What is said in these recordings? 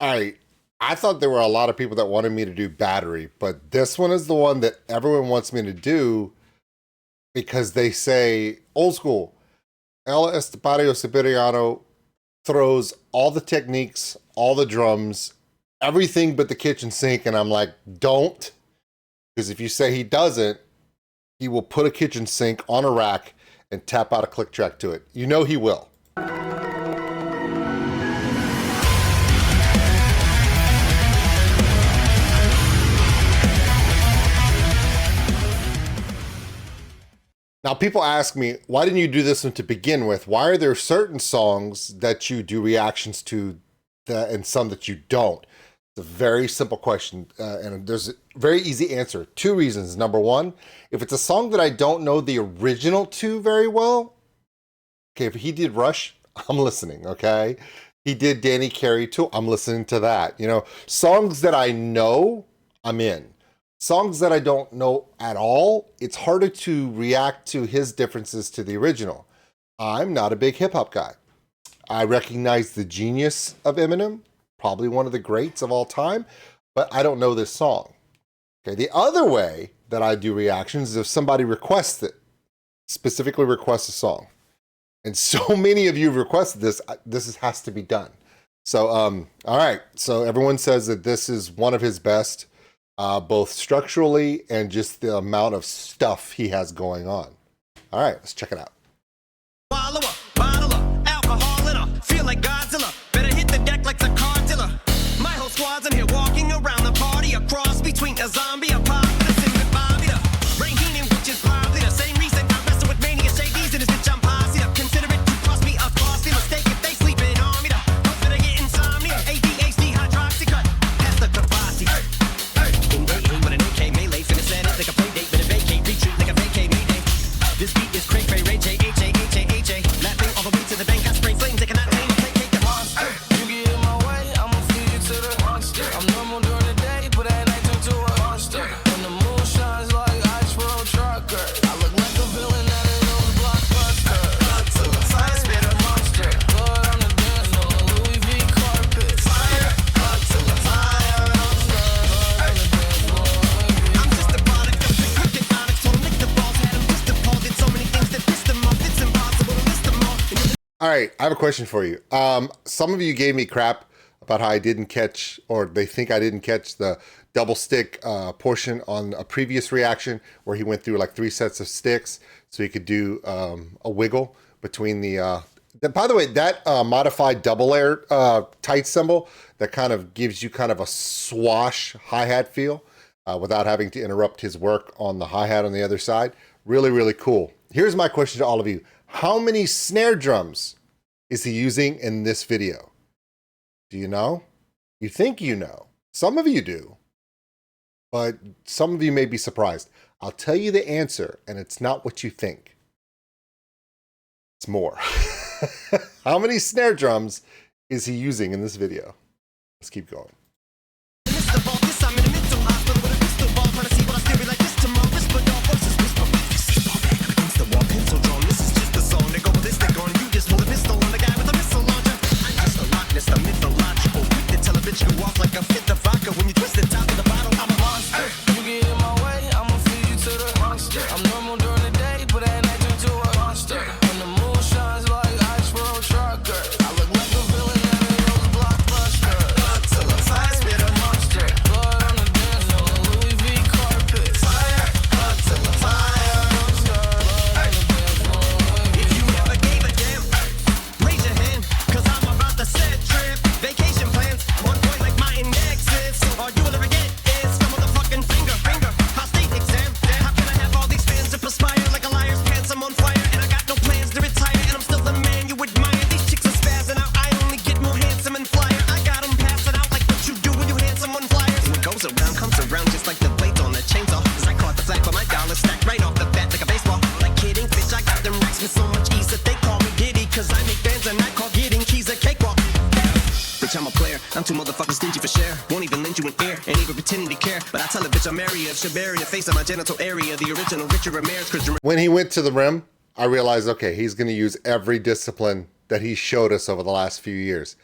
I thought there were a lot of people that wanted me to do battery, but this one is the one that everyone wants me to do because they say old school. El Estepario Siberiano throws all the techniques, all the drums, everything but the kitchen sink. And I'm like, don't. Because if you say he doesn't, he will put a kitchen sink on a rack and tap out a click track to it. You know he will. Now, people ask me, why didn't you do this one to begin with? Why are there certain songs that you do reactions to and some that you don't? It's a very simple question, and there's a very easy answer. Two reasons. Number one, if it's a song that I don't know the original to very well, okay, if he did Rush, I'm listening, okay? He did Danny Carey too, I'm listening to that. You know, songs that I know, I'm in. Songs that I don't know at all, it's harder to react to his differences to the original. I'm not a big hip hop guy. I recognize the genius of Eminem, probably one of the greats of all time, but I don't know this song. Okay, the other way that I do reactions is if somebody requests it, specifically requests a song. And so many of you have requested this, has to be done. So, all right, so everyone says that this is one of his best. Both structurally and just the amount of stuff he has going on. All right, let's check it out. Bottle of alcohol in her, feel like Godzilla. Better hit the deck like the cartilla. My whole squad's in here walking around the party, a cross between a zombie, a pop, and a sing with Bobby. The Rain which is probably the same reason I wrestle with mania shades in this bitch. I'm posse up. Consider it to cost me a costly mistake if they sleeping on me. The hope that I get insomnia, ADHD, hydroxy cut, has the capacity. Like a play date, but a vacate, retreat like a vacate, mayday. This beat is cray, cray, ray, J, H, A, H, A, H, A. Laughing all the way to the bank, I spray flames, they cannot tame, placate the monster. You get in my way, I'ma feed you to the monster. I'm normal during the day, but at night turn to a monster. When the moon shines like ice road trucker, I look like a villain out of those blockbusters. Godzilla, fire, spit a monster. Blood on the dance floor, Louis V carpet. Fire, Godzilla, fire, blood on the dance floor. I'm just a product of the cryptic onyx. So lick the balls, had him pissed appalled. Did so many things that pissed him off. It's impossible to list them all. All right, I have a question for you. Some of you gave me crap about how I didn't catch, or they think I didn't catch the double stick portion on a previous reaction where he went through like 3 sets of sticks so he could do a wiggle between the by the way, that modified double air tight cymbal that kind of gives you kind of a swash hi-hat feel without having to interrupt his work on the hi-hat on the other side. Really, really cool. Here's my question to all of you. How many snare drums is he using in this video? Do you know? You think you know. Some of you do, but some of you may be surprised. I'll tell you the answer, and it's not what you think. It's more. How many snare drums is he using in this video? Let's keep going. Like a fit the vodka when you twist the top of the bottle. I'm a monster. You get in my way, I'ma feed you to the monster. I'm normal during the day, but at night turn to a monster. When the moon shines like ice road trucker, I look like a villain out of those blockbusters. Godzilla, fire, spit a monster. Blood on the dance floor, Louis V carpet. Fire, Godzilla, fire, monster. Blood on the dance floor. If you never gave a damn, raise your hand, cause I'm about to set trip. Vacation plans on point like my indexes. All you will ever get is your motherfucking finger. I'll state exam. How can I have all these fans that perspire like a liar's pants? I'm on fire and I got no plans to retire. And I'm still the man you admire. These chicks are spazzing out. I only get more handsome and flyer. I got them passing out like what you do when you hand someone flyers. What goes around comes around just like the blades on the chainsaw. Cause I caught the flag for my dollar stacked right off the bat like a baseball. Like kidding, bitch, I got them racks with so much ease that they call me Diddy. Cause I make bands and I call getting keys a cakewalk. Bitch, I'm a player. I'm too motherfucking stingy for share. Won't even lend you an ear. Ain't even pretending to care. But I tell a bitch I'm area. If she bury the face of my genital area. The original Richard Ramirez. When he went to the rim, I realized, okay, he's going to use every discipline that he showed us over the last few years.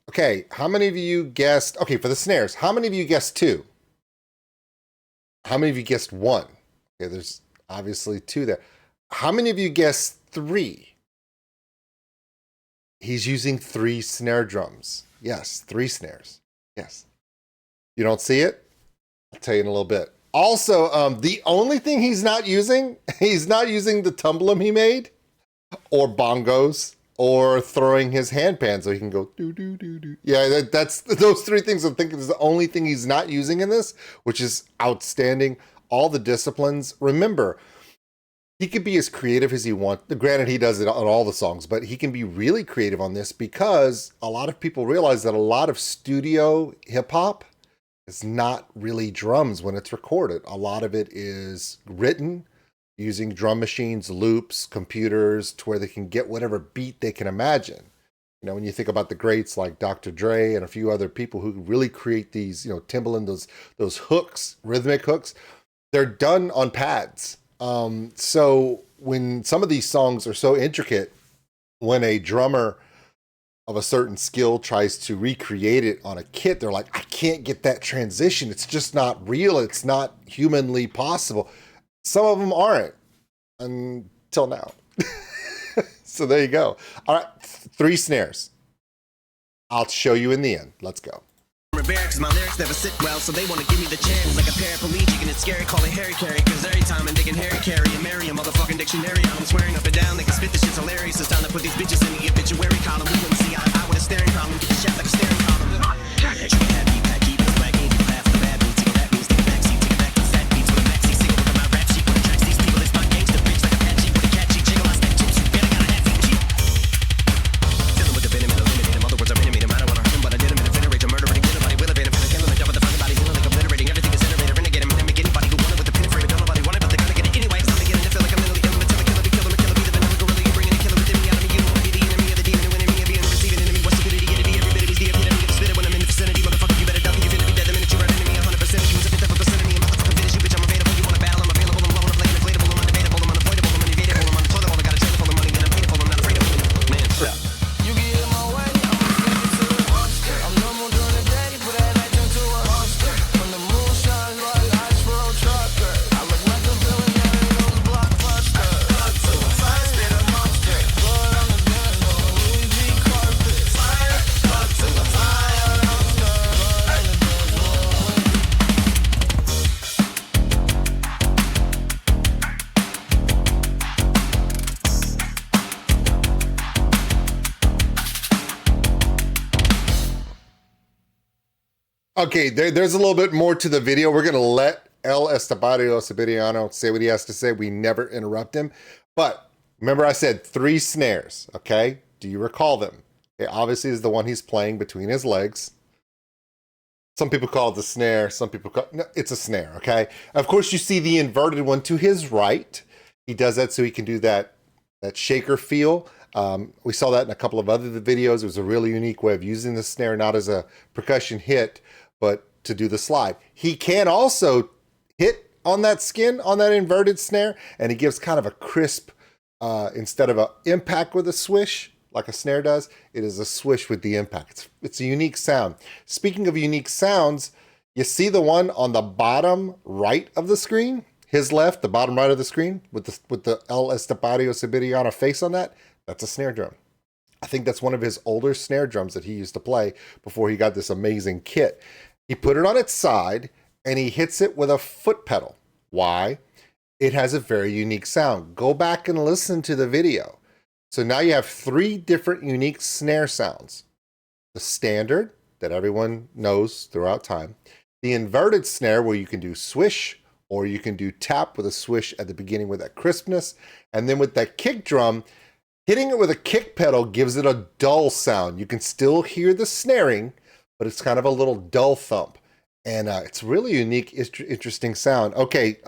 Okay, how many of you guessed? Okay, for the snares, how many of you guessed 2? How many of you guessed 1? Okay, there's obviously 2 there. How many of you guessed 3? He's using 3 snare drums. Yes, 3 snares. Yes. You don't see it? I'll tell you in a little bit. Also, the only thing he's not using the tumblum he made, or bongos, or throwing his handpan so he can go do do do do. Yeah, that's those 3 things I'm thinking is the only thing he's not using in this, which is outstanding. All the disciplines. Remember, he could be as creative as he wants. Granted, he does it on all the songs, but he can be really creative on this because a lot of people realize that a lot of studio hip hop is not really drums when it's recorded. A lot of it is written using drum machines, loops, computers, to where they can get whatever beat they can imagine. You know, when you think about the greats like Dr. Dre and a few other people who really create these, you know, Timbaland, those hooks, rhythmic hooks, they're done on pads. So when some of these songs are so intricate, when a drummer of a certain skill tries to recreate it on a kit, they're like, I can't get that transition. It's just not real. It's not humanly possible. Some of them aren't until now. So there you go. All right, 3 snares. I'll show you in the end. Let's go. Cause my lyrics never sit well, so they wanna give me the chance. Like a paraplegic and it's scary, call it Harry Carry. Cause every time I'm digging Harry Carry and marry a motherfucking dictionary, I'm swearing up and down, they can spit this shit's hilarious. It's time to put these bitches in the obituary column. We wouldn't see eye to eye with a staring column. Get the shot like a staring column. Chicken hat, beat pack, keep it swag, ain't half the bad beats. Tickle that means take a backseat, take it back to sad beats with a maxi single. Look at my rap sheet, what attracts these people is my gangster bitch like a patchy with a catchy jiggle. I stack chips, barely got a hat feet cheap. Dealing with the venom and eliminate him. Other words, I'm intimate him. I don't wanna hurt him, but I did him in a venerate to murder and get nobody will evade him. Killing the job with the fucking body, feeling like obliterating everything is iterator. Renegade him, make anybody who wanted with the pin frame. Don't nobody want it, but they're gonna get it anyway. It's time to get in to feel like I'm mentally ill. Until the killer be killer, be the vanilla gorilla. You bringing a killer within me out of me. You don't wanna be the enemy of the demon. Who enemy of being receiving enemy. What stupidity it'd be. Every bit of me's the epitome. Get the spit it when I'm in the vicinity. Motherfucker, you better duck. You finna be dead the minute you're an enemy. 100% of you is a 50% of me. I'm motherfucking finish you, bitch. I'm available. You wanna battle? I'm available. I'm blowing a play, inflatable. I'm undebatable. I'm unavoidable. I'm unevadable. I'm on the toilet bowl. I got a trailer full of money and I'm painful. I'm not afraid of it. Man, stop. You get in my way, I'ma feed you to the monster. I'm normal during the day, but at night turn to a monster. When the moon shines like ice road trucker, I look like a villain out of those blockbusters. Cut to the fire, spit a monster. Blood on the dance floor, Louis V carpet. Fire, cut to the fire, monster. Blood on the dance floor. Okay, there's a little bit more to the video. We're going to let Estepario Siberiano say what he has to say. We never interrupt him. But remember I said 3 snares, okay? Do you recall them? Okay, obviously is the one he's playing between his legs. Some people call it the snare. Some people call it, no, it's a snare, okay? Of course, you see the inverted one to his right. He does that so he can do that shaker feel. We saw that in a couple of other videos. It was a really unique way of using the snare, not as a percussion hit, but to do the slide. He can also hit on that skin, on that inverted snare, and he gives kind of a crisp, instead of an impact with a swish, like a snare does, it is a swish with the impact. It's a unique sound. Speaking of unique sounds, you see the one on the bottom right of the screen? His left, the bottom right of the screen, with the El Estepario Siberiano face on that? That's a snare drum. I think that's one of his older snare drums that he used to play before he got this amazing kit. He put it on its side and he hits it with a foot pedal. Why? It has a very unique sound. Go back and listen to the video. So now you have 3 different unique snare sounds. The standard that everyone knows throughout time. The inverted snare where you can do swish or you can do tap with a swish at the beginning with that crispness. And then with that kick drum, hitting it with a kick pedal gives it a dull sound. You can still hear the snaring, but it's kind of a little dull thump. And it's really unique, interesting sound. Okay,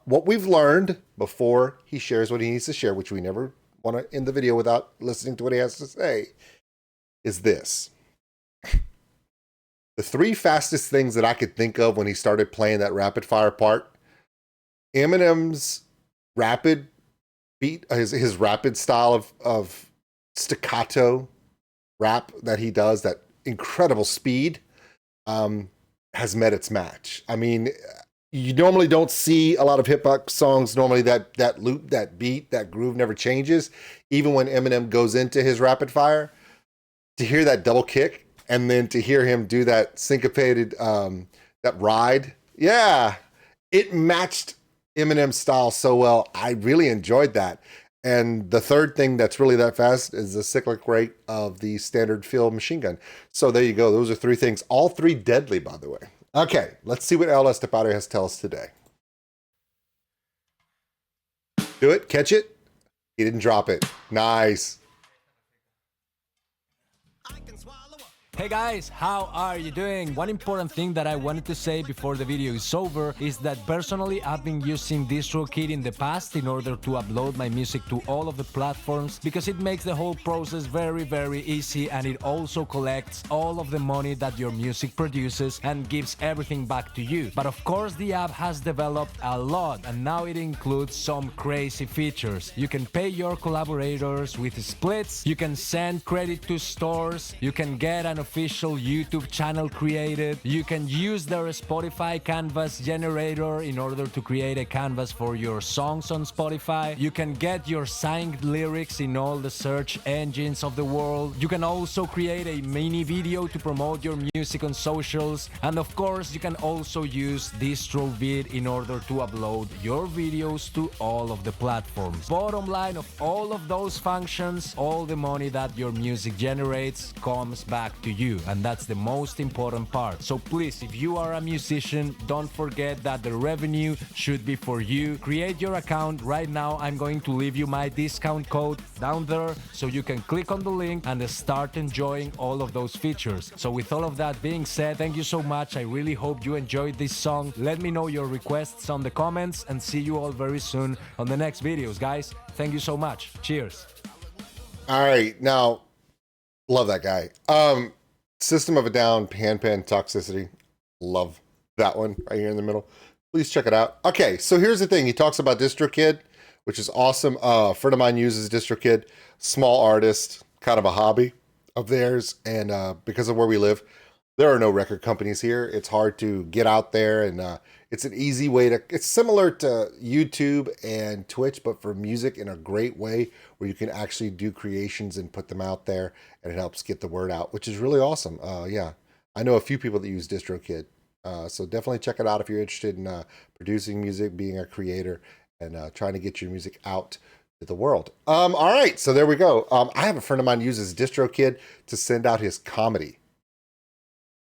what we've learned before he shares what he needs to share, which we never want to end the video without listening to what he has to say, is this. The 3 fastest things that I could think of when he started playing that rapid fire part, Eminem's rapid beat, his rapid style of staccato rap that he does, that incredible speed, has met its match. I mean, you normally don't see a lot of hip hop songs. Normally that loop, that beat, that groove never changes. Even when Eminem goes into his rapid fire, to hear that double kick and then to hear him do that syncopated, that ride. Yeah, it matched Eminem's style so well. I really enjoyed that. And the third thing that's really that fast is the cyclic rate of the standard field machine gun. So there you go. Those are three things. All three deadly, by the way. Okay, let's see what El Estepario has to tell us today. Do it, catch it. He didn't drop it. Nice. I can swallow up. Hey guys, how are you doing? One important thing that I wanted to say before the video is over is that personally I've been using DistroKid in the past in order to upload my music to all of the platforms because it makes the whole process very easy, and it also collects all of the money that your music produces and gives everything back to you. But of course the app has developed a lot, and now it includes some crazy features. You can pay your collaborators with splits, you can send credit to stores, you can get an official YouTube channel created, you can use their Spotify canvas generator in order to create a canvas for your songs on Spotify, you can get your signed lyrics in all the search engines of the world, you can also create a mini video to promote your music on socials, and of course you can also use DistroVid in order to upload your videos to all of the platforms. Bottom line of all of those functions, all the money that your music generates comes back to you, and that's the most important part. So please, if you are a musician, don't forget that the revenue should be for you. Create your account right now. I'm going to leave you my discount code down there so you can click on the link and start enjoying all of those features. So with all of that being said, thank you so much. I really hope you enjoyed this song. Let me know your requests on the comments, and see you all very soon on the next videos, guys. Thank you so much. Cheers. All right, now, love that guy. System of a Down, Pan Toxicity. Love that one right here in the middle. Please check it out. Okay, so here's the thing. He talks about DistroKid, which is awesome. A friend of mine uses DistroKid. Small artist, kind of a hobby of theirs. And because of where we live, there are no record companies here. It's hard to get out there, and it's an easy way to, it's similar to YouTube and Twitch, but for music in a great way where you can actually do creations and put them out there, and it helps get the word out, which is really awesome. Yeah, I know a few people that use DistroKid. So definitely check it out if you're interested in producing music, being a creator, and trying to get your music out to the world. All right, so there we go. I have a friend of mine who uses DistroKid to send out his comedy.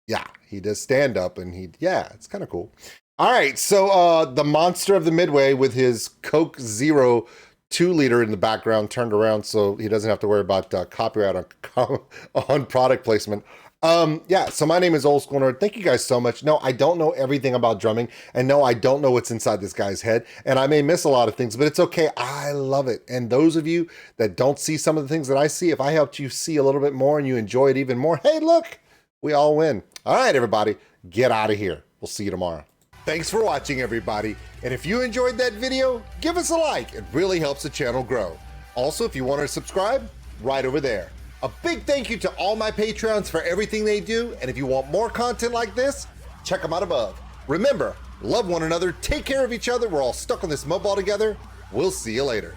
Yeah, he does stand up, and yeah, it's kind of cool. All right, so the monster of the Midway with his Coke Zero 2-liter in the background turned around so he doesn't have to worry about copyright on product placement. Yeah, so my name is Old School Nerd. Thank you guys so much. No, I don't know everything about drumming, and no, I don't know what's inside this guy's head, and I may miss a lot of things, but it's okay. I love it. And those of you that don't see some of the things that I see, if I helped you see a little bit more and you enjoy it even more, hey, look, we all win. All right, everybody, get out of here. We'll see you tomorrow. Thanks for watching, everybody. And if you enjoyed that video, give us a like. It really helps the channel grow. Also, if you want to subscribe, right over there. A big thank you to all my Patreons for everything they do. And if you want more content like this, check them out above. Remember, love one another, take care of each other. We're all stuck on this mud ball together. We'll see you later.